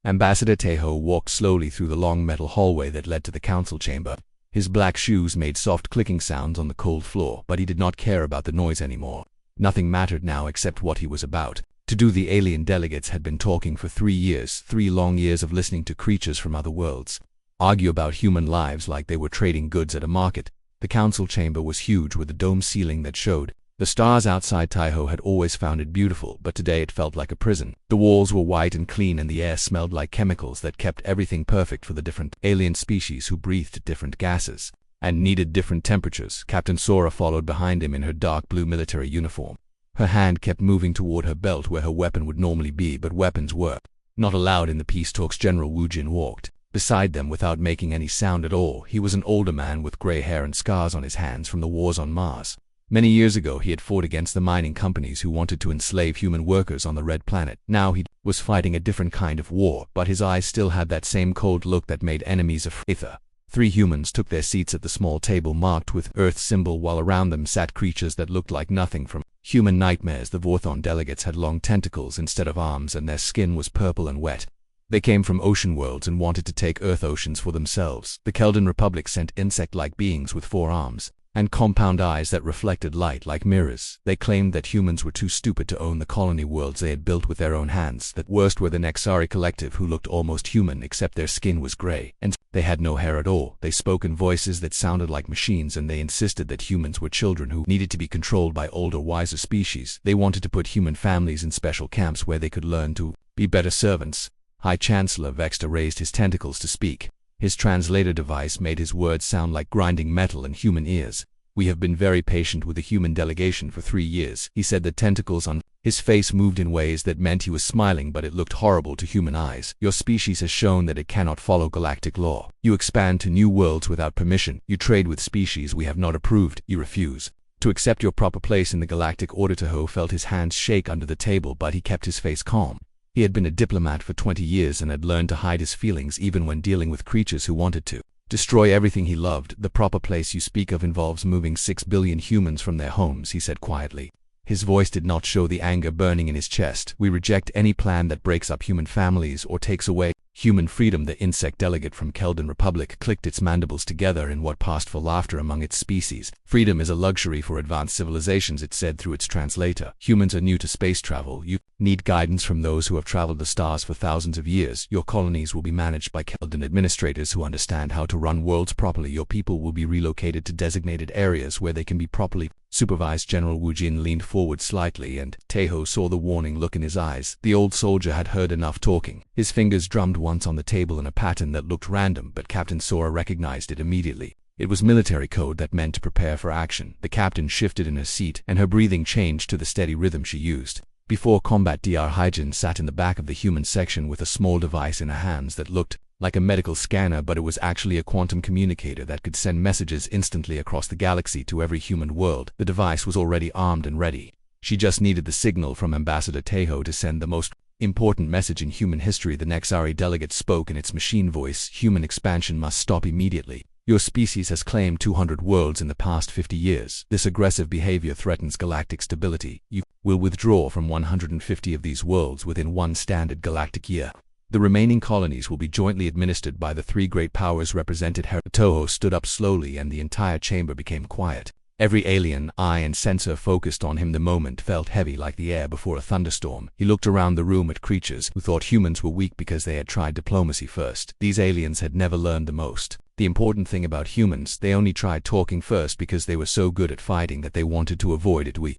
Ambassador Tejo walked slowly through the long metal hallway that led to the council chamber. His black shoes made soft clicking sounds on the cold floor, but he did not care about the noise anymore. Nothing mattered now except what he was about to do. The alien delegates had been talking for 3 years, 3 long years of listening to creatures from other worlds argue about human lives like they were trading goods at a market. The council chamber was huge, with a dome ceiling that showed the stars outside. Tejo had always found it beautiful, but today it felt like a prison. The walls were white and clean, and the air smelled like chemicals that kept everything perfect for the different alien species who breathed different gases and needed different temperatures. Captain Sora followed behind him in her dark blue military uniform. Her hand kept moving toward her belt where her weapon would normally be, but weapons were not allowed in the peace talks. General Wu Jin walked beside them without making any sound at all. He was an older man with gray hair and scars on his hands from the wars on Mars. Many years ago he had fought against the mining companies who wanted to enslave human workers on the Red Planet. Now he was fighting a different kind of war, but his eyes still had that same cold look that made enemies afraid. 3 humans took their seats at the small table marked with Earth symbol, while around them sat creatures that looked like nothing from human nightmares. The Vorthon delegates had long tentacles instead of arms, and their skin was purple and wet. They came from ocean worlds and wanted to take Earth oceans for themselves. The Keldan Republic sent insect-like beings with 4 arms and compound eyes that reflected light like mirrors. They claimed that humans were too stupid to own the colony worlds they had built with their own hands. That worst were the Nexari collective, who looked almost human except their skin was gray, and they had no hair at all. They spoke in voices that sounded like machines, and they insisted that humans were children who needed to be controlled by older, wiser species. They wanted to put human families in special camps where they could learn to be better servants. High Chancellor Vexter raised his tentacles to speak. His translator device made his words sound like grinding metal in human ears. "We have been very patient with the human delegation for 3 years," he said. The tentacles on his face moved in ways that meant he was smiling, but it looked horrible to human eyes. "Your species has shown that it cannot follow galactic law. You expand to new worlds without permission. You trade with species we have not approved. You refuse to accept your proper place in the galactic order." Tejo felt his hands shake under the table, but he kept his face calm. He had been a diplomat for 20 years and had learned to hide his feelings even when dealing with creatures who wanted to destroy everything he loved. "The proper place you speak of involves moving 6 billion humans from their homes," he said quietly. His voice did not show the anger burning in his chest. "We reject any plan that breaks up human families or takes away human freedom." The insect delegate from Keldan Republic clicked its mandibles together in what passed for laughter among its species. "Freedom is a luxury for advanced civilizations," it said through its translator. "Humans are new to space travel. You need guidance from those who have traveled the stars for thousands of years. Your colonies will be managed by Keldan administrators who understand how to run worlds properly. Your people will be relocated to designated areas where they can be properly supervised." General Wu Jin leaned forward slightly, and Tejo saw the warning look in his eyes. The old soldier had heard enough talking. His fingers drummed once on the table in a pattern that looked random, but Captain Sora recognized it immediately. It was military code that meant to prepare for action. The captain shifted in her seat, and her breathing changed to the steady rhythm she used before combat. Dr. Hyjin sat in the back of the human section with a small device in her hands that looked like a medical scanner, but it was actually a quantum communicator that could send messages instantly across the galaxy to every human world. The device was already armed and ready. She just needed the signal from Ambassador Tejo to send the most important message in human history. The Nexari delegate spoke in its machine voice. "Human expansion must stop immediately. Your species has claimed 200 worlds in the past 50 years. This aggressive behavior threatens galactic stability. You will withdraw from 150 of these worlds within 1 standard galactic year. The remaining colonies will be jointly administered by the 3 great powers represented here." Tejo stood up slowly, and the entire chamber became quiet. Every alien eye and sensor focused on him. The moment felt heavy like the air before a thunderstorm. He looked around the room at creatures who thought humans were weak because they had tried diplomacy first. These aliens had never learned the most the important thing about humans. They only tried talking first because they were so good at fighting that they wanted to avoid it. "We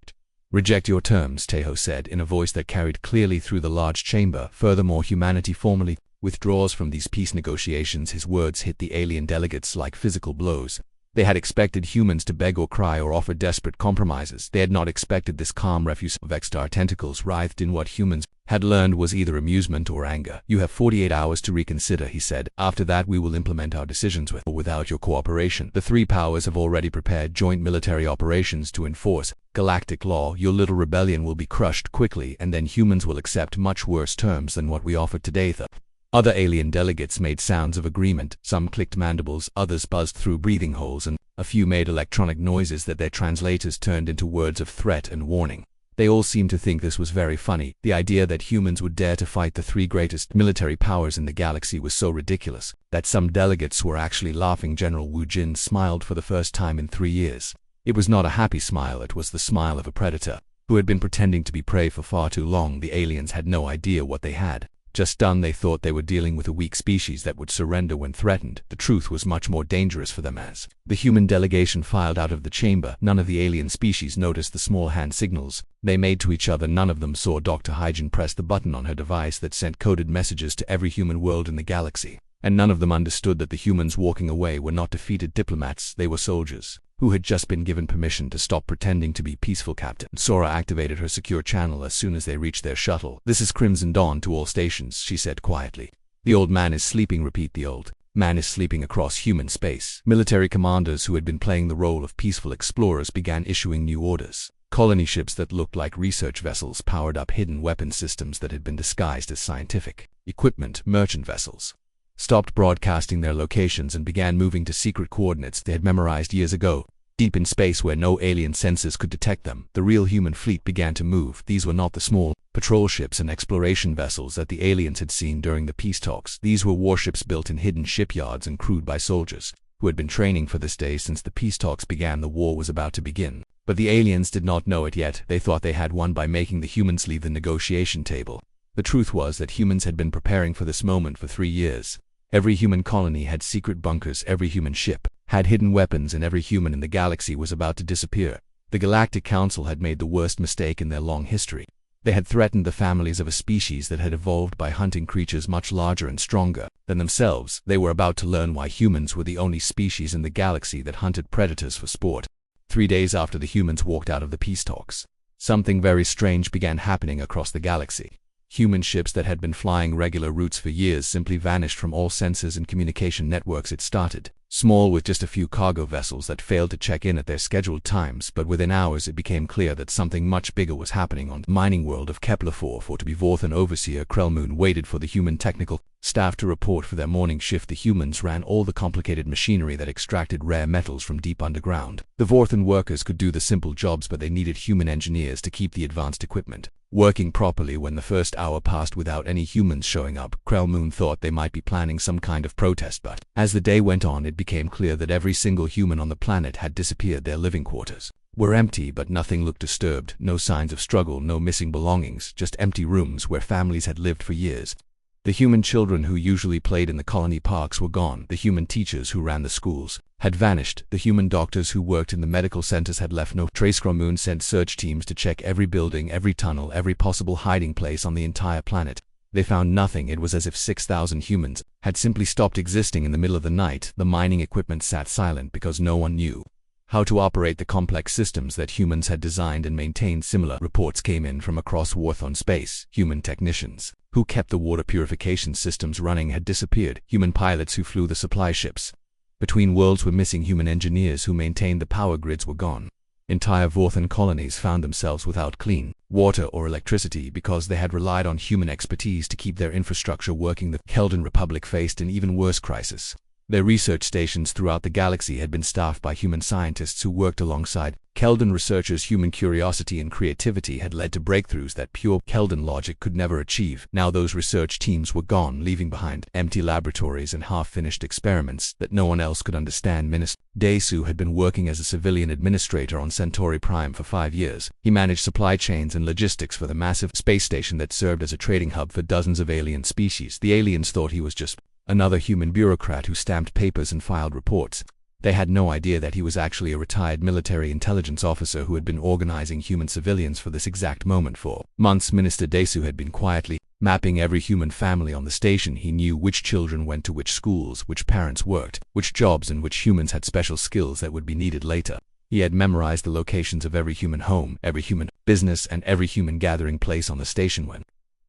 reject your terms," Tejo said in a voice that carried clearly through the large chamber. "Furthermore, humanity formally withdraws from these peace negotiations." His words hit the alien delegates like physical blows. They had expected humans to beg or cry or offer desperate compromises. They had not expected this calm refusal. Vextar tentacles writhed in what humans had learned was either amusement or anger. "You have 48 hours to reconsider," he said. "After that we will implement our decisions with or without your cooperation. The 3 powers have already prepared joint military operations to enforce galactic law. Your little rebellion will be crushed quickly, and then humans will accept much worse terms than what we offered today." The other alien delegates made sounds of agreement. Some clicked mandibles, others buzzed through breathing holes, and a few made electronic noises that their translators turned into words of threat and warning. They all seemed to think this was very funny. The idea that humans would dare to fight the three greatest military powers in the galaxy was so ridiculous that some delegates were actually laughing. General Wu Jin smiled for the first time in 3 years. It was not a happy smile, it was the smile of a predator who had been pretending to be prey for far too long. The aliens had no idea what they had just done. They thought they were dealing with a weak species that would surrender when threatened. The truth was much more dangerous for them. As the human delegation filed out of the chamber, none of the alien species noticed the small hand signals they made to each other. None of them saw Dr. Hygiene press the button on her device that sent coded messages to every human world in the galaxy. And none of them understood that the humans walking away were not defeated diplomats, they were soldiers who had just been given permission to stop pretending to be peaceful. Captain Sora activated her secure channel as soon as they reached their shuttle. "This is Crimson Dawn to all stations," she said quietly. "The old man is sleeping." Repeat, "The old man is sleeping." Across human space, military commanders who had been playing the role of peaceful explorers began issuing new orders. Colony ships that looked like research vessels powered up hidden weapon systems that had been disguised as scientific equipment. Merchant vessels stopped broadcasting their locations and began moving to secret coordinates they had memorized years ago. Deep in space where no alien sensors could detect them, the real human fleet began to move. These were not the small patrol ships and exploration vessels that the aliens had seen during the peace talks. These were warships built in hidden shipyards and crewed by soldiers who had been training for this day since the peace talks began. The war was about to begin, but the aliens did not know it yet. They thought they had won by making the humans leave the negotiation table. The truth was that humans had been preparing for this moment for 3 years. Every human colony had secret bunkers, every human ship had hidden weapons, and every human in the galaxy was about to disappear. The Galactic Council had made the worst mistake in their long history. They had threatened the families of a species that had evolved by hunting creatures much larger and stronger than themselves. They were about to learn why humans were the only species in the galaxy that hunted predators for sport. 3 days after the humans walked out of the peace talks, something very strange began happening across the galaxy. Human ships that had been flying regular routes for years simply vanished from all sensors and communication networks. It started small with just a few cargo vessels that failed to check in at their scheduled times, but within hours it became clear that something much bigger was happening on the mining world of Kepler 4. For to be Vorthan overseer Krellmoon waited for the human technical staff to report for their morning shift. The humans ran all the complicated machinery that extracted rare metals from deep underground. The Vorthan workers could do the simple jobs, but they needed human engineers to keep the advanced equipment working properly. When the first hour passed without any humans showing up, Krellmoon thought they might be planning some kind of protest, but as the day went on it became clear that every single human on the planet had disappeared. Their living quarters were empty, but nothing looked disturbed. No signs of struggle, no missing belongings, just empty rooms where families had lived for years. The human children who usually played in the colony parks were gone. The human teachers who ran the schools had vanished. The human doctors who worked in the medical centers had left no trace. Krellmoon sent search teams to check every building, every tunnel, every possible hiding place on the entire planet. They found nothing. It was as if 6,000 humans had simply stopped existing in the middle of the night. The mining equipment sat silent because no one knew how to operate the complex systems that humans had designed and maintained. Similar reports came in from across Vorthon space. Human technicians who kept the water purification systems running had disappeared. Human pilots who flew the supply ships between worlds were missing. Human engineers who maintained the power grids were gone. Entire Vorthan colonies found themselves without clean water or electricity because they had relied on human expertise to keep their infrastructure working. The Keldan Republic faced an even worse crisis. Their research stations throughout the galaxy had been staffed by human scientists who worked alongside Keldan researchers. Human curiosity and creativity had led to breakthroughs that pure Keldan logic could never achieve. Now those research teams were gone, leaving behind empty laboratories and half-finished experiments that no one else could understand. Minister Desu had been working as a civilian administrator on Centauri Prime for 5 years. He managed supply chains and logistics for the massive space station that served as a trading hub for dozens of alien species. The aliens thought he was just another human bureaucrat who stamped papers and filed reports. They had no idea that he was actually a retired military intelligence officer who had been organizing human civilians for this exact moment for months. Minister Desu had been quietly mapping every human family on the station. He knew which children went to which schools, which parents worked, which jobs, and which humans had special skills that would be needed later. He had memorized the locations of every human home, every human business, and every human gathering place on the station. When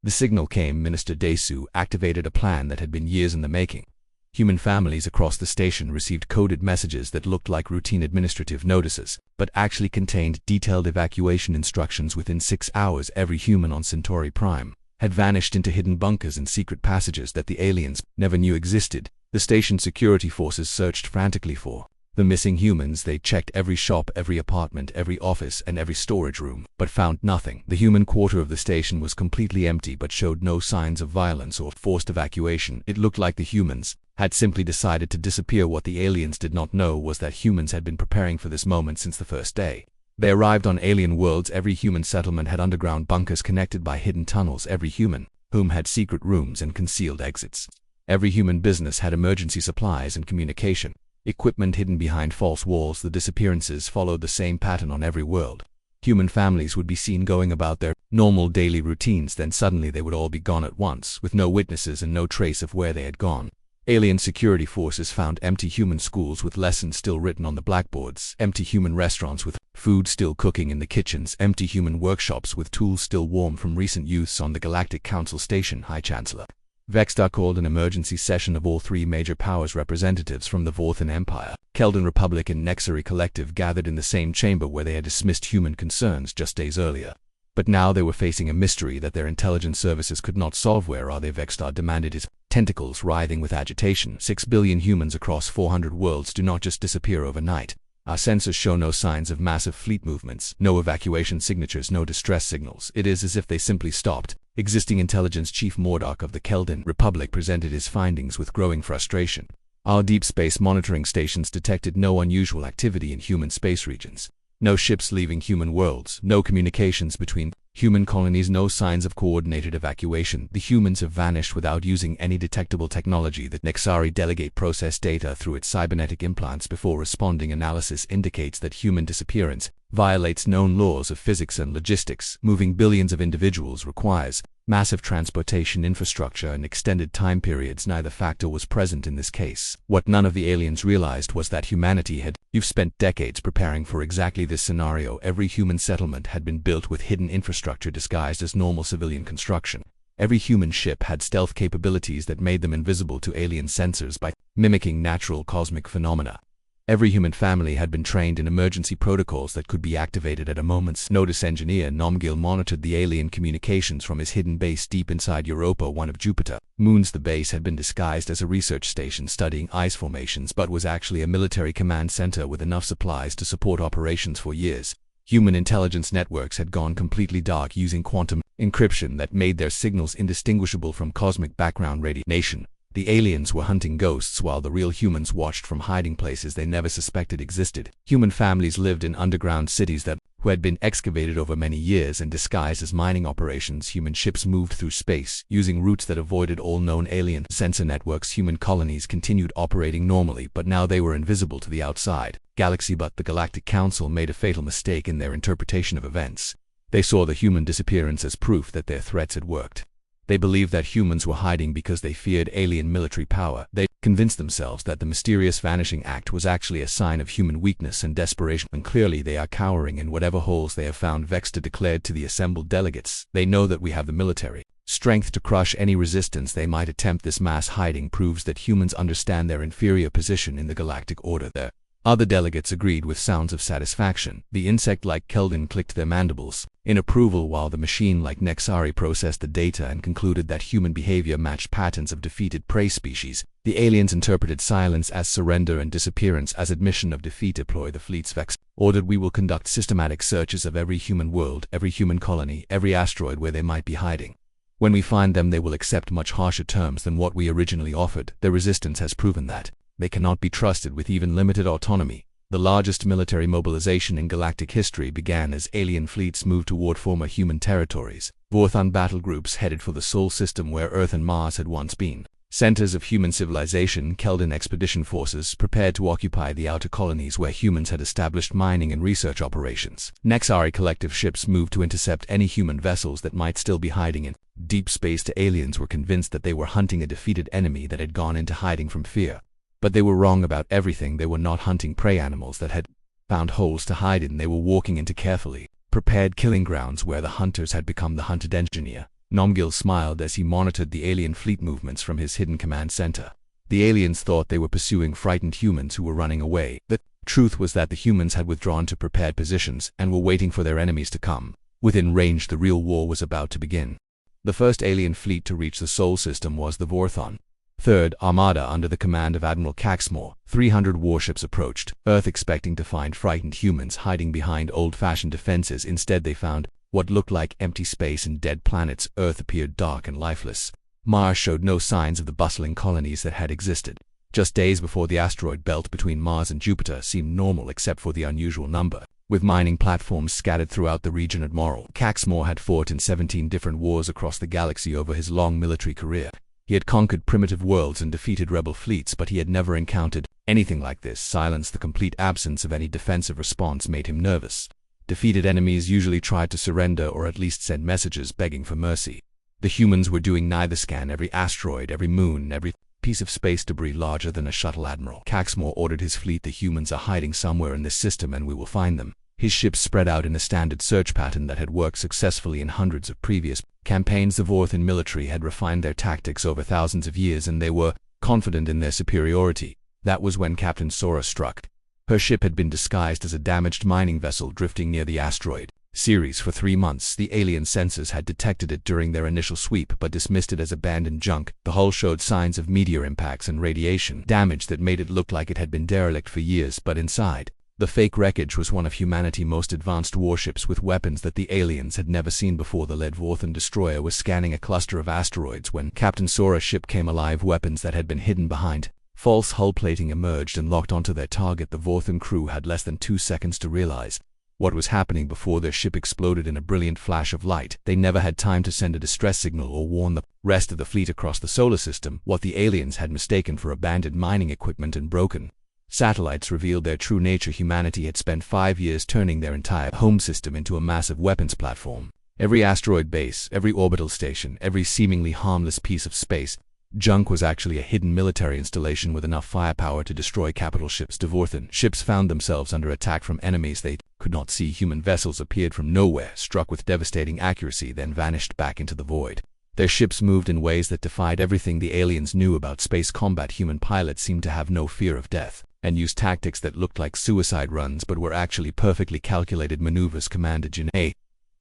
the signal came, Minister Desu activated a plan that had been years in the making. Human families across the station received coded messages that looked like routine administrative notices, but actually contained detailed evacuation instructions. Within 6 hours, every human on Centauri Prime had vanished into hidden bunkers and secret passages that the aliens never knew existed. The station security forces searched frantically for The missing humans. They checked every shop, every apartment, every office, and every storage room, but found nothing. The human quarter of the station was completely empty but showed no signs of violence or forced evacuation. It looked like the humans had simply decided to disappear. What the aliens did not know was that humans had been preparing for this moment since the first day. They arrived on alien worlds. Every human settlement had underground bunkers connected by hidden tunnels. Every human home had secret rooms and concealed exits. Every human business had emergency supplies and communication equipment hidden behind false walls. The disappearances followed the same pattern on every world. Human families would be seen going about their normal daily routines, then suddenly they would all be gone at once, with no witnesses and no trace of where they had gone. Alien security forces found empty human schools with lessons still written on the blackboards, empty human restaurants with food still cooking in the kitchens, empty human workshops with tools still warm from recent use on the Galactic Council station. High Chancellor Vextar called an emergency session of all three major powers. Representatives from the Vorthan Empire, Keldan Republic, and Nexari Collective gathered in the same chamber where they had dismissed human concerns just days earlier. But now they were facing a mystery that their intelligence services could not solve. Where are they? Vextar demanded, his tentacles writhing with agitation. 6 billion humans across 400 worlds do not just disappear overnight. Our sensors show no signs of massive fleet movements, no evacuation signatures, no distress signals. It is as if they simply stopped existing. Intelligence Chief Mordok of the Keldan Republic presented his findings with growing frustration. Our deep space monitoring stations detected no unusual activity in human space regions. No ships leaving human worlds, no communications between human colonies, no signs of coordinated evacuation. The humans have vanished without using any detectable technology. The Nexari delegate processed data through its cybernetic implants before responding. Analysis indicates that human disappearance violates known laws of physics and logistics. Moving billions of individuals requires massive transportation infrastructure and extended time periods. Neither factor was present in this case. What none of the aliens realized was that humanity had spent decades preparing for exactly this scenario. Every human settlement had been built with hidden infrastructure disguised as normal civilian construction. Every human ship had stealth capabilities that made them invisible to alien sensors by mimicking natural cosmic phenomena. Every human family had been trained in emergency protocols that could be activated at a moment's notice. Engineer Nomgil monitored the alien communications from his hidden base deep inside Europa, one of Jupiter moons. The base had been disguised as a research station studying ice formations, but was actually a military command center with enough supplies to support operations for years. Human intelligence networks had gone completely dark using quantum encryption that made their signals indistinguishable from cosmic background radiation. The aliens were hunting ghosts while the real humans watched from hiding places they never suspected existed. Human families lived in underground cities that had been excavated over many years and disguised as mining operations. Human ships moved through space, using routes that avoided all known alien sensor networks. Human colonies continued operating normally, but now they were invisible to the outside galaxy. But the Galactic Council made a fatal mistake in their interpretation of events. They saw the human disappearance as proof that their threats had worked. They believed that humans were hiding because they feared alien military power. They convinced themselves that the mysterious vanishing act was actually a sign of human weakness and desperation. And clearly they are cowering in whatever holes they have found. Vextar declared to the assembled delegates, "They know that we have the military strength to crush any resistance they might attempt. This mass hiding proves that humans understand their inferior position in the galactic order." The other delegates agreed with sounds of satisfaction. The insect-like Keldan clicked their mandibles in approval, while the machine-like Nexari processed the data and concluded that human behavior matched patterns of defeated prey species. The aliens interpreted silence as surrender and disappearance as admission of defeat. Deploy the fleets. Vex ordered, "We will conduct systematic searches of every human world, every human colony, every asteroid where they might be hiding. When we find them, they will accept much harsher terms than what we originally offered. Their resistance has proven that they cannot be trusted with even limited autonomy." The largest military mobilization in galactic history began as alien fleets moved toward former human territories. Vorthan battle groups headed for the Sol system where Earth and Mars had once been centers of human civilization. Keldan expedition forces prepared to occupy the outer colonies where humans had established mining and research operations. Nexari collective ships moved to intercept any human vessels that might still be hiding in deep space. The aliens were convinced that they were hunting a defeated enemy that had gone into hiding from fear. But they were wrong about everything. They were not hunting prey animals that had found holes to hide in. They were walking into carefully prepared killing grounds where the hunters had become the hunted. Engineer Nomgil smiled as he monitored the alien fleet movements from his hidden command center. The aliens thought they were pursuing frightened humans who were running away. The truth was that the humans had withdrawn to prepared positions and were waiting for their enemies to come within range. The real war was about to begin. The first alien fleet to reach the Sol system was the Vorthan Third Armada under the command of Admiral Caxmore. 300 warships approached Earth expecting to find frightened humans hiding behind old-fashioned defenses. Instead they found what looked like empty space and dead planets. Earth appeared dark and lifeless. Mars showed no signs of the bustling colonies that had existed. Just days before, the asteroid belt between Mars and Jupiter seemed normal except for the unusual number, with mining platforms scattered throughout the region. Admiral Caxmore had fought in 17 different wars across the galaxy over his long military career. He had conquered primitive worlds and defeated rebel fleets, but he had never encountered anything like this. Silence, the complete absence of any defensive response, made him nervous. Defeated enemies usually tried to surrender or at least send messages begging for mercy. The humans were doing neither. Scan every asteroid, every moon, every piece of space debris larger than a shuttle. Admiral Caxmore ordered his fleet. The humans are hiding somewhere in this system and we will find them. His ships spread out in a standard search pattern that had worked successfully in hundreds of previous campaigns. The Vorthan military had refined their tactics over thousands of years and they were confident in their superiority. That was when Captain Sora struck. Her ship had been disguised as a damaged mining vessel drifting near the asteroid series for 3 months. The alien sensors had detected it during their initial sweep but dismissed it as abandoned junk. The hull showed signs of meteor impacts and radiation damage that made it look like it had been derelict for years, but inside, the fake wreckage was one of humanity's most advanced warships with weapons that the aliens had never seen before. The lead Vorthan destroyer was scanning a cluster of asteroids when Captain Sora's ship came alive. Weapons that had been hidden behind false hull plating emerged and locked onto their target. The Vorthan crew had less than 2 seconds to realize what was happening before their ship exploded in a brilliant flash of light. They never had time to send a distress signal or warn the rest of the fleet across the solar system. What the aliens had mistaken for abandoned mining equipment and broken satellites revealed their true nature. Humanity had spent 5 years turning their entire home system into a massive weapons platform. Every asteroid base, every orbital station, every seemingly harmless piece of space junk was actually a hidden military installation with enough firepower to destroy capital ships. The Vorthan ships found themselves under attack from enemies they could not see. Human vessels appeared from nowhere, struck with devastating accuracy, then vanished back into the void. Their ships moved in ways that defied everything the aliens knew about space combat. Human pilots seemed to have no fear of death and used tactics that looked like suicide runs but were actually perfectly calculated maneuvers. Commander Janae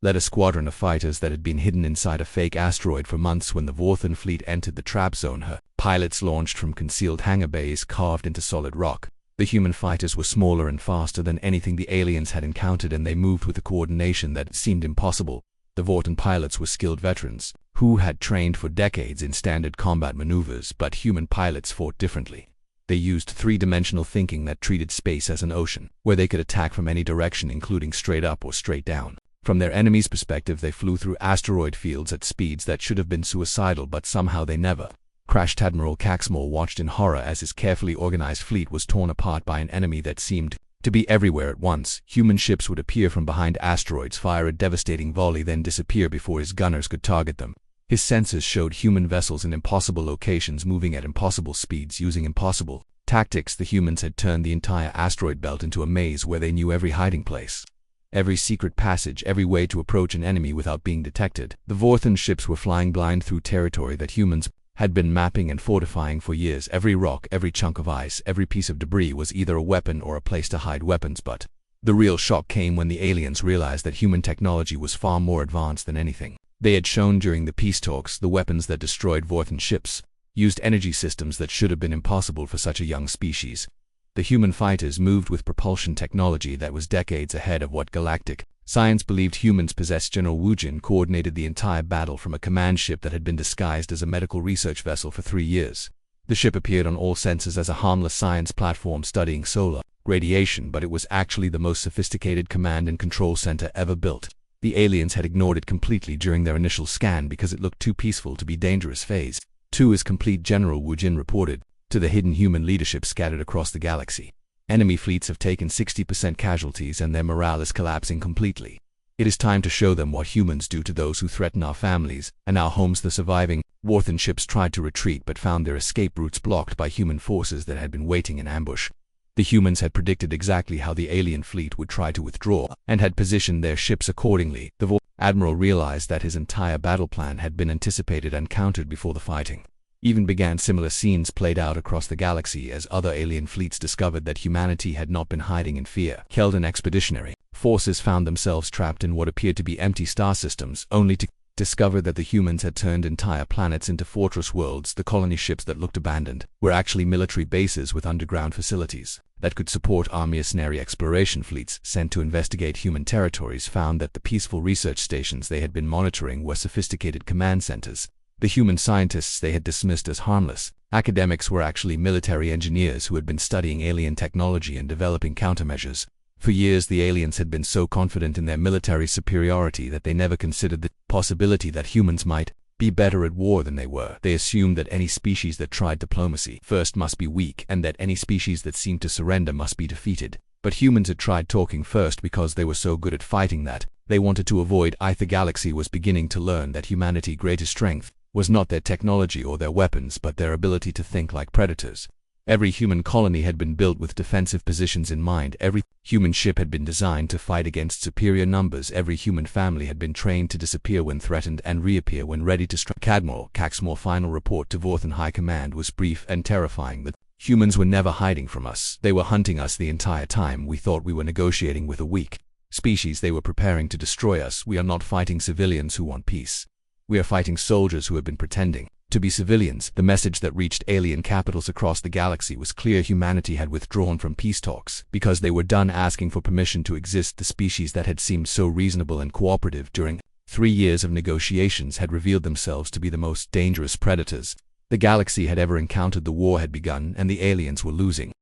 led a squadron of fighters that had been hidden inside a fake asteroid for months. When the Vorthan fleet entered the trap zone, her pilots launched from concealed hangar bays carved into solid rock. The human fighters were smaller and faster than anything the aliens had encountered, and they moved with a coordination that seemed impossible. The Vorthan pilots were skilled veterans who had trained for decades in standard combat maneuvers, but human pilots fought differently. They used three-dimensional thinking that treated space as an ocean, where they could attack from any direction, including straight up or straight down. From their enemy's perspective, they flew through asteroid fields at speeds that should have been suicidal, but somehow they never crashed. Admiral Caxmore watched in horror as his carefully organized fleet was torn apart by an enemy that seemed to be everywhere at once. Human ships would appear from behind asteroids, fire a devastating volley, then disappear before his gunners could target them. His sensors showed human vessels in impossible locations, moving at impossible speeds, using impossible tactics. The humans had turned the entire asteroid belt into a maze where they knew every hiding place, every secret passage, every way to approach an enemy without being detected. The Vorthan ships were flying blind through territory that humans had been mapping and fortifying for years. Every rock, every chunk of ice, every piece of debris was either a weapon or a place to hide weapons. But the real shock came when the aliens realized that human technology was far more advanced than anything they had shown during the peace talks. The weapons that destroyed Vorthan ships used energy systems that should have been impossible for such a young species. The human fighters moved with propulsion technology that was decades ahead of what Galactic science believed humans possessed. General Wujin coordinated the entire battle from a command ship that had been disguised as a medical research vessel for 3 years. The ship appeared on all senses as a harmless science platform studying solar radiation, but it was actually the most sophisticated command and control center ever built. The aliens had ignored it completely during their initial scan because it looked too peaceful to be dangerous. Phase 2 is complete, General Wujin reported to the hidden human leadership scattered across the galaxy. Enemy fleets have taken 60% casualties and their morale is collapsing completely. It is time to show them what humans do to those who threaten our families and our homes. The surviving Vorthan ships tried to retreat but found their escape routes blocked by human forces that had been waiting in ambush. The humans had predicted exactly how the alien fleet would try to withdraw and had positioned their ships accordingly. The Admiral realized that his entire battle plan had been anticipated and countered before the fighting even began. Similar scenes played out across the galaxy as other alien fleets discovered that humanity had not been hiding in fear. Keldan expeditionary forces found themselves trapped in what appeared to be empty star systems, only to discovered that the humans had turned entire planets into fortress worlds. The colony ships that looked abandoned were actually military bases with underground facilities that could support mercenary exploration fleets sent to investigate human territories. Found that the peaceful research stations they had been monitoring were sophisticated command centers. The human scientists they had dismissed as harmless academics were actually military engineers who had been studying alien technology and developing countermeasures. For years, the aliens had been so confident in their military superiority that they never considered the possibility that humans might be better at war than they were. They assumed that any species that tried diplomacy first must be weak, and that any species that seemed to surrender must be defeated. But humans had tried talking first because they were so good at fighting that they wanted to avoid. The galaxy was beginning to learn that humanity's greatest strength was not their technology or their weapons, but their ability to think like predators. Every human colony had been built with defensive positions in mind. Every human ship had been designed to fight against superior numbers. Every human family had been trained to disappear when threatened and reappear when ready to strike. Admiral Caxmore's final report to Vorthan High Command was brief and terrifying. The humans were never hiding from us. They were hunting us the entire time. We thought we were negotiating with a weak species. They were preparing to destroy us. We are not fighting civilians who want peace. We are fighting soldiers who have been pretending to be civilians. The message that reached alien capitals across the galaxy was clear. Humanity had withdrawn from peace talks because they were done asking for permission to exist. The species that had seemed so reasonable and cooperative during 3 years of negotiations had revealed themselves to be the most dangerous predators the galaxy had ever encountered. The war had begun, and the aliens were losing.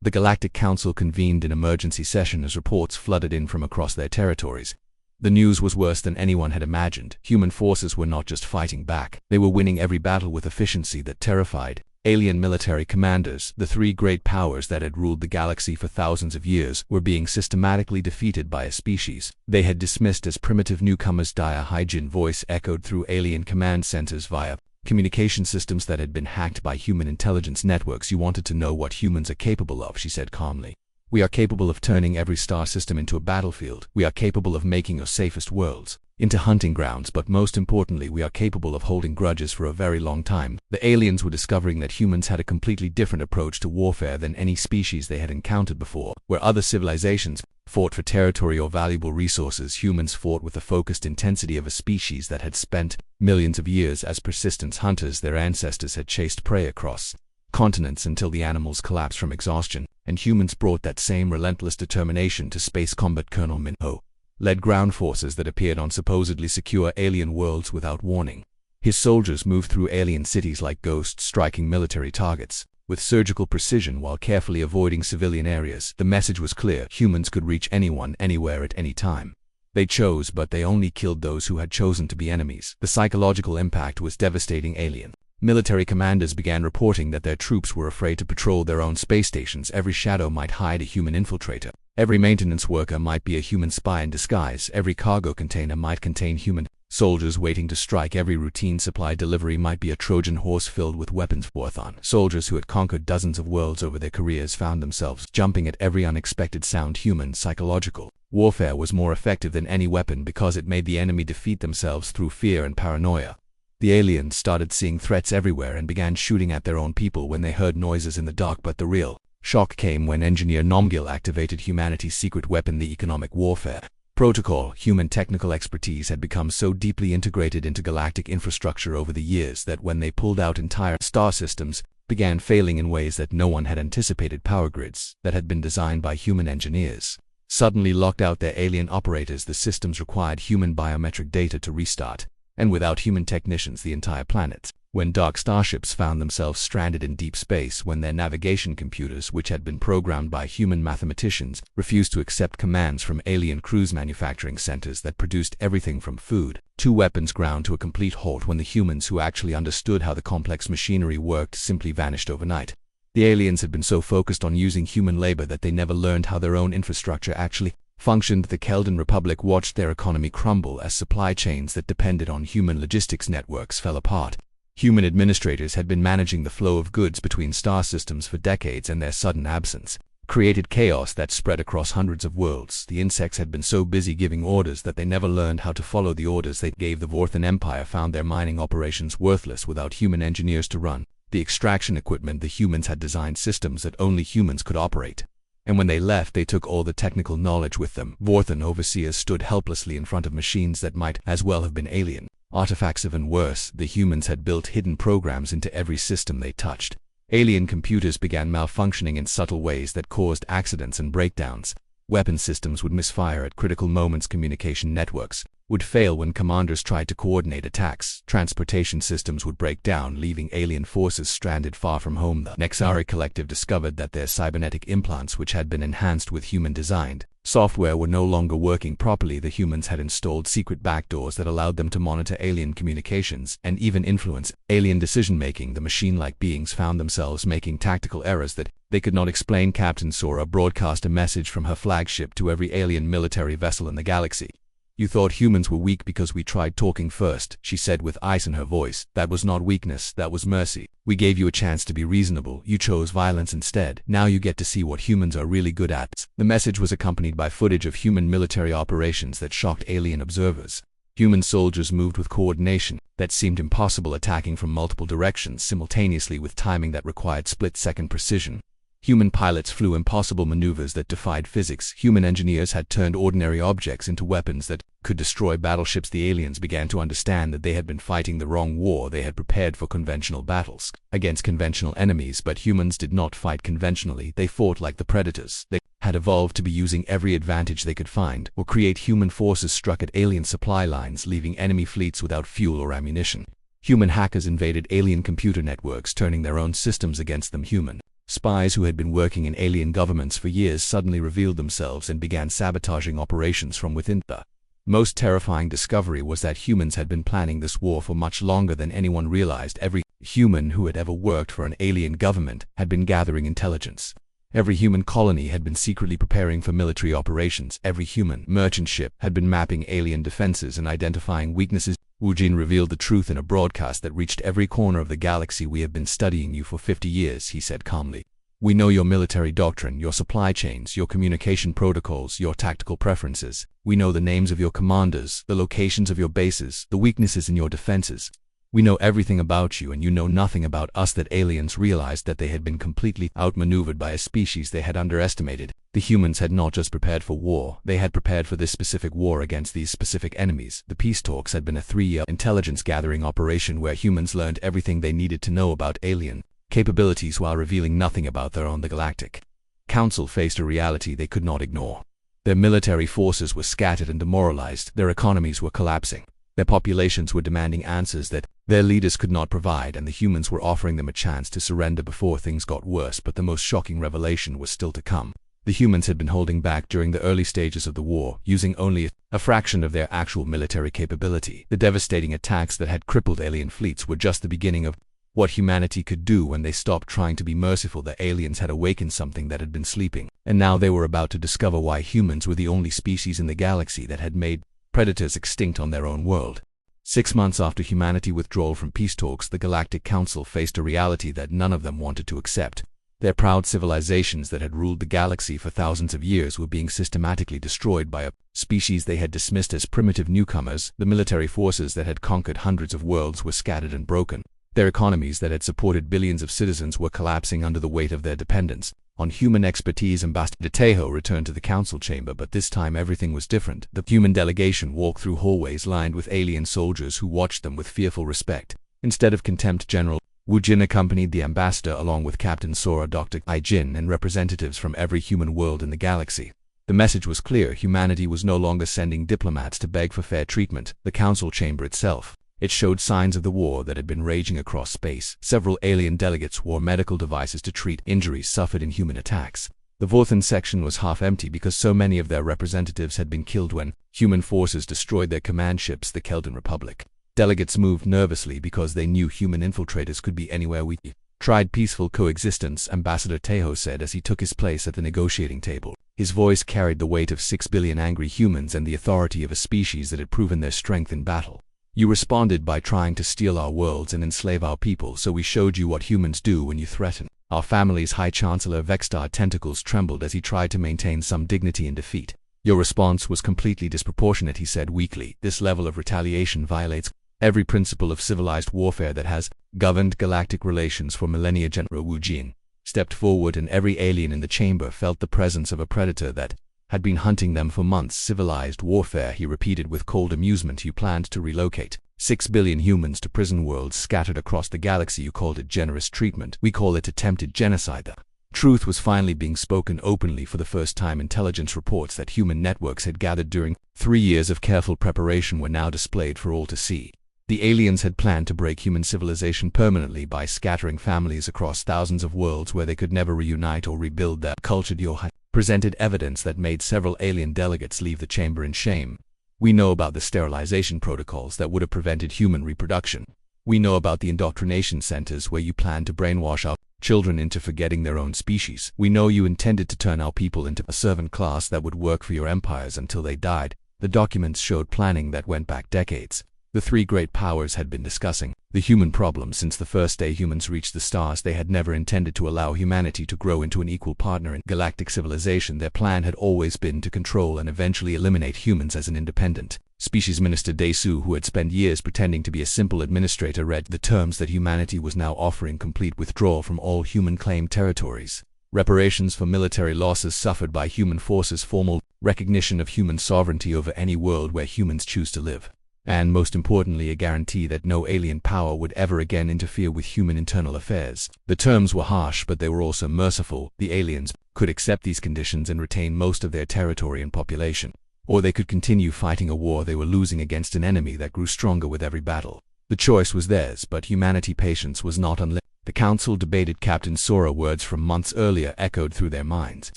The Galactic Council convened an emergency session as reports flooded in from across their territories. The news was worse than anyone had imagined. Human forces were not just fighting back. They were winning every battle with efficiency that terrified alien military commanders. The 3 great powers that had ruled the galaxy for thousands of years were being systematically defeated by a species they had dismissed as primitive newcomers. Dire Hygiene voice echoed through alien command centers via communication systems that had been hacked by human intelligence networks. You wanted to know what humans are capable of, she said calmly. We are capable of turning every star system into a battlefield. We are capable of making your safest worlds into hunting grounds, but most importantly, we are capable of holding grudges for a very long time. The aliens were discovering that humans had a completely different approach to warfare than any species they had encountered before. Where other civilizations fought for territory or valuable resources, humans fought with the focused intensity of a species that had spent millions of years as persistent hunters. Their ancestors had chased prey across continents until the animals collapsed from exhaustion, and humans brought that same relentless determination to space combat. Colonel Minho led ground forces that appeared on supposedly secure alien worlds without warning. His soldiers moved through alien cities like ghosts, striking military targets with surgical precision while carefully avoiding civilian areas. The message was clear: humans could reach anyone, anywhere, at any time. They chose, but they only killed those who had chosen to be enemies. The psychological impact was devastating. Alien military commanders began reporting that their troops were afraid to patrol their own space stations. Every shadow might hide a human infiltrator. Every maintenance worker might be a human spy in disguise. Every cargo container might contain human soldiers waiting to strike. Every routine supply delivery might be a Trojan horse filled with weapons. Vorthan soldiers who had conquered dozens of worlds over their careers found themselves jumping at every unexpected sound. Human psychological warfare was more effective than any weapon because it made the enemy defeat themselves through fear and paranoia. The aliens started seeing threats everywhere and began shooting at their own people when they heard noises in the dark. But the real shock came when Engineer Nomgil activated humanity's secret weapon, the economic warfare protocol. Human technical expertise had become so deeply integrated into galactic infrastructure over the years that when they pulled out, entire star systems began failing in ways that no one had anticipated. Power grids that had been designed by human engineers suddenly locked out their alien operators. The systems required human biometric data to restart, and without human technicians, the entire planet. When dark starships found themselves stranded in deep space, when their navigation computers, which had been programmed by human mathematicians, refused to accept commands from alien cruise manufacturing centers that produced everything from food to weapons, ground to a complete halt. When the humans who actually understood how the complex machinery worked simply vanished overnight. The aliens had been so focused on using human labor that they never learned how their own infrastructure actually functioned. The Keldan Republic watched their economy crumble as supply chains that depended on human logistics networks fell apart. Human administrators had been managing the flow of goods between star systems for decades, and their sudden absence created chaos that spread across hundreds of worlds. The insects had been so busy giving orders that they never learned how to follow the orders they gave. The Vorthan Empire found their mining operations worthless without human engineers to run the extraction equipment. The humans had designed systems that only humans could operate, and when they left, they took all the technical knowledge with them. Vorthan overseers stood helplessly in front of machines that might as well have been alien. Artifacts even worse, the humans had built hidden programs into every system they touched. Alien computers began malfunctioning in subtle ways that caused accidents and breakdowns. Weapon systems would misfire at critical moments. Communication networks would fail when commanders tried to coordinate attacks. Transportation systems would break down, leaving alien forces stranded far from home. The Nexari Collective discovered that their cybernetic implants, which had been enhanced with human-designed software, were no longer working properly. The humans had installed secret backdoors that allowed them to monitor alien communications and even influence alien decision-making. The machine-like beings found themselves making tactical errors that they could not explain. Captain Sora broadcast a message from her flagship to every alien military vessel in the galaxy. "You thought humans were weak because we tried talking first," she said with ice in her voice. "That was not weakness, that was mercy. We gave you a chance to be reasonable. You chose violence instead. Now you get to see what humans are really good at." The message was accompanied by footage of human military operations that shocked alien observers. Human soldiers moved with coordination that seemed impossible, attacking from multiple directions simultaneously with timing that required split-second precision. Human pilots flew impossible maneuvers that defied physics. Human engineers had turned ordinary objects into weapons that could destroy battleships. The aliens began to understand that they had been fighting the wrong war. They had prepared for conventional battles against conventional enemies, but humans did not fight conventionally. They fought like the predators. They had evolved to be using every advantage they could find or create. Human forces struck at alien supply lines, leaving enemy fleets without fuel or ammunition. Human hackers invaded alien computer networks, turning their own systems against them. Human spies who had been working in alien governments for years suddenly revealed themselves and began sabotaging operations from within. The most terrifying discovery was that humans had been planning this war for much longer than anyone realized. Every human who had ever worked for an alien government had been gathering intelligence. Every human colony had been secretly preparing for military operations. Every human merchant ship had been mapping alien defenses and identifying weaknesses. Wu Jin revealed the truth in a broadcast that reached every corner of the galaxy. "We have been studying you for 50 years, he said calmly. "We know your military doctrine, your supply chains, your communication protocols, your tactical preferences. We know the names of your commanders, the locations of your bases, the weaknesses in your defenses. We know everything about you, and you know nothing about us." That aliens realized that they had been completely outmaneuvered by a species they had underestimated. The humans had not just prepared for war, they had prepared for this specific war against these specific enemies. The peace talks had been a 3-year intelligence gathering operation where humans learned everything they needed to know about alien capabilities while revealing nothing about their own. The Galactic Council faced a reality they could not ignore. Their military forces were scattered and demoralized. Their economies were collapsing. Their populations were demanding answers that their leaders could not provide, and the humans were offering them a chance to surrender before things got worse. But the most shocking revelation was still to come. The humans had been holding back during the early stages of the war, using only a fraction of their actual military capability. The devastating attacks that had crippled alien fleets were just the beginning of what humanity could do when they stopped trying to be merciful. The aliens had awakened something that had been sleeping, and now they were about to discover why humans were the only species in the galaxy that had made predators extinct on their own world. 6 months after humanity withdrawal from peace talks, the Galactic Council faced a reality that none of them wanted to accept. Their proud civilizations that had ruled the galaxy for thousands of years were being systematically destroyed by a species they had dismissed as primitive newcomers. The military forces that had conquered hundreds of worlds were scattered and broken. Their economies that had supported billions of citizens were collapsing under the weight of their dependence on human expertise. Ambassador Tejo returned to the council chamber, but this time everything was different. The human delegation walked through hallways lined with alien soldiers who watched them with fearful respect. Instead of contempt, General Wu Jin accompanied the ambassador along with Captain Sora, Dr. I Jin, and representatives from every human world in the galaxy. The message was clear: humanity was no longer sending diplomats to beg for fair treatment. The council chamber itself, it showed signs of the war that had been raging across space. Several alien delegates wore medical devices to treat injuries suffered in human attacks. The Vorthan section was half empty because so many of their representatives had been killed when human forces destroyed their command ships, the Keldan Republic. Delegates moved nervously because they knew human infiltrators could be anywhere. "We tried peaceful coexistence," Ambassador Tejo said as he took his place at the negotiating table. His voice carried the weight of 6 billion angry humans and the authority of a species that had proven their strength in battle. "You responded by trying to steal our worlds and enslave our people, so we showed you what humans do when you threaten our families." High Chancellor Vextar tentacles trembled as he tried to maintain some dignity in defeat. "Your response was completely disproportionate," he said weakly. "This level of retaliation violates every principle of civilized warfare that has governed galactic relations for millennia." General Wu Jin stepped forward, and every alien in the chamber felt the presence of a predator that had been hunting them for months. "Civilized warfare," he repeated with cold amusement. "You planned to relocate 6 billion humans to prison worlds scattered across the galaxy. You called it generous treatment. We call it attempted genocide. The truth was finally being spoken openly for the first time. Intelligence reports that human networks had gathered during 3 years of careful preparation were now displayed for all to see. The aliens had planned to break human civilization permanently by scattering families across thousands of worlds where they could never reunite or rebuild their cultured Yohai. Presented evidence that made several alien delegates leave the chamber in shame. We know about the sterilization protocols that would have prevented human reproduction. We know about the indoctrination centers where you planned to brainwash our children into forgetting their own species. We know you intended to turn our people into a servant class that would work for your empires until they died. The documents showed planning that went back decades. The three great powers had been discussing the human problem since the first day humans reached the stars. They had never intended to allow humanity to grow into an equal partner in galactic civilization. Their plan had always been to control and eventually eliminate humans as an independent species. Minister Desu, who had spent years pretending to be a simple administrator, read the terms that humanity was now offering: complete withdrawal from all human-claimed territories, reparations for military losses suffered by human forces, formal recognition of human sovereignty over any world where humans choose to live, and most importantly, a guarantee that no alien power would ever again interfere with human internal affairs. The terms were harsh, but they were also merciful. The aliens could accept these conditions and retain most of their territory and population, or they could continue fighting a war they were losing against an enemy that grew stronger with every battle. The choice was theirs, but humanity patience was not unlimited. The council debated. Captain Sora words from months earlier echoed through their minds.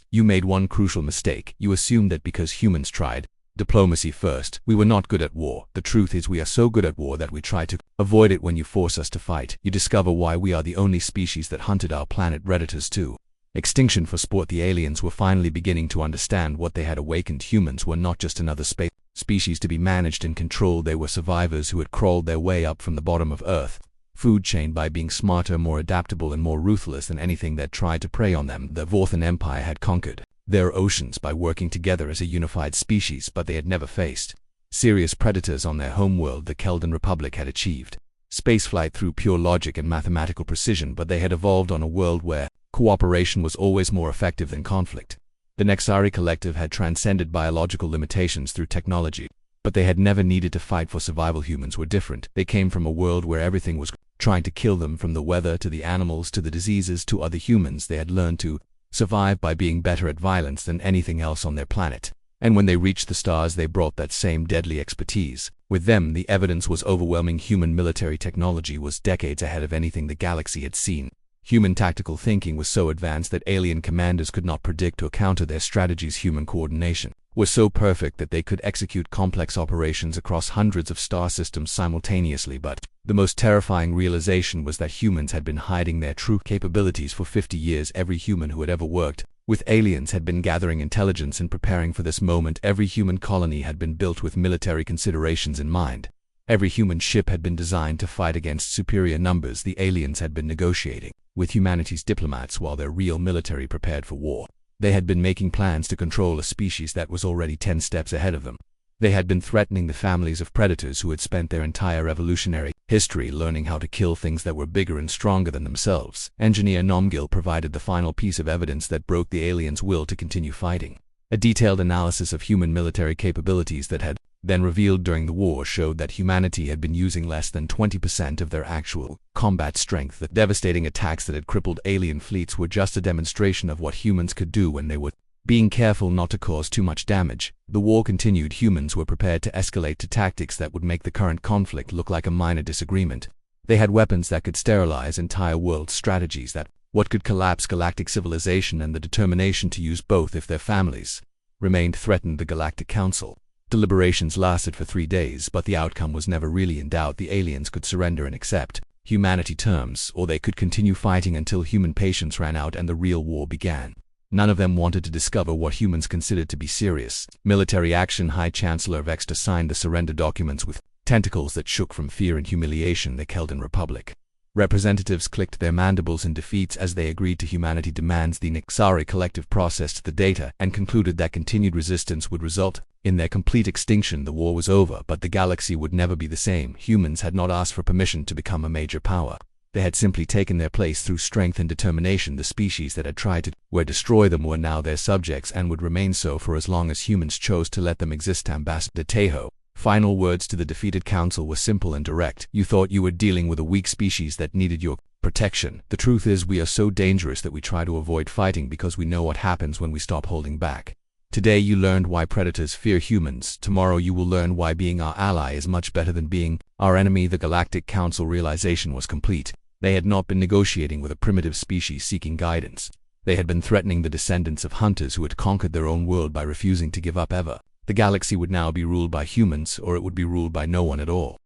You made one crucial mistake. You assumed that because humans tried diplomacy first, we were not good at war. The truth is we are so good at war that we try to avoid it. When you force us to fight, you discover why we are the only species that hunted our planet redditors to extinction for sport. The aliens were finally beginning to understand what they had awakened. Humans were not just another species to be managed and controlled. They were survivors who had crawled their way up from the bottom of Earth food chain by being smarter, more adaptable, and more ruthless than anything that tried to prey on them. The Vorthan Empire had conquered their oceans by working together as a unified species, but they had never faced serious predators on their homeworld. The Keldan Republic had achieved spaceflight through pure logic and mathematical precision, but they had evolved on a world where cooperation was always more effective than conflict. The Nexari Collective had transcended biological limitations through technology, but they had never needed to fight for survival. Humans were different. They came from a world where everything was trying to kill them, from the weather to the animals to the diseases to other humans. They had learned to survive by being better at violence than anything else on their planet. And when they reached the stars, they brought that same deadly expertise. With them, the evidence was overwhelming. Human military technology was decades ahead of anything the galaxy had seen. Human tactical thinking was so advanced that alien commanders could not predict or counter their strategies. Human coordination was so perfect that they could execute complex operations across hundreds of star systems simultaneously. But the most terrifying realization was that humans had been hiding their true capabilities for 50 years. Every human who had ever worked with aliens had been gathering intelligence and preparing for this moment. Every human colony had been built with military considerations in mind. Every human ship had been designed to fight against superior numbers. The aliens had been negotiating with humanity's diplomats while their real military prepared for war. They had been making plans to control a species that was already 10 steps ahead of them. They had been threatening the families of predators who had spent their entire evolutionary history learning how to kill things that were bigger and stronger than themselves. Engineer Nomgil provided the final piece of evidence that broke the aliens' will to continue fighting. A detailed analysis of human military capabilities that had then revealed during the war showed that humanity had been using less than 20% of their actual combat strength. The devastating attacks that had crippled alien fleets were just a demonstration of what humans could do when they were being careful not to cause too much damage. The war continued. Humans were prepared to escalate to tactics that would make the current conflict look like a minor disagreement. They had weapons that could sterilize entire worlds, strategies that what could collapse galactic civilization, and the determination to use both if their families remained threatened. The Galactic Council deliberations lasted for 3 days, but the outcome was never really in doubt. The aliens could surrender and accept humanity terms, or they could continue fighting until human patience ran out and the real war began. None of them wanted to discover what humans considered to be serious military action. High Chancellor Vexter signed the surrender documents with tentacles that shook from fear and humiliation. The Keldan Republic representatives clicked their mandibles in defeat as they agreed to humanity demands. The Nexari Collective processed the data and concluded that continued resistance would result in their complete extinction. The war was over, but the galaxy would never be the same. Humans had not asked for permission to become a major power. They had simply taken their place through strength and determination. The species that had tried to destroy them were now their subjects and would remain so for as long as humans chose to let them exist. Ambassador Tejo Final words to the defeated council were simple and direct. You thought you were dealing with a weak species that needed your protection. The truth is, we are so dangerous that we try to avoid fighting because we know what happens when we stop holding back. Today you learned why predators fear humans. Tomorrow you will learn why being our ally is much better than being our enemy. The Galactic Council realization was complete. They had not been negotiating with a primitive species seeking guidance. They had been threatening the descendants of hunters who had conquered their own world by refusing to give up ever. The galaxy would now be ruled by humans, or it would be ruled by no one at all.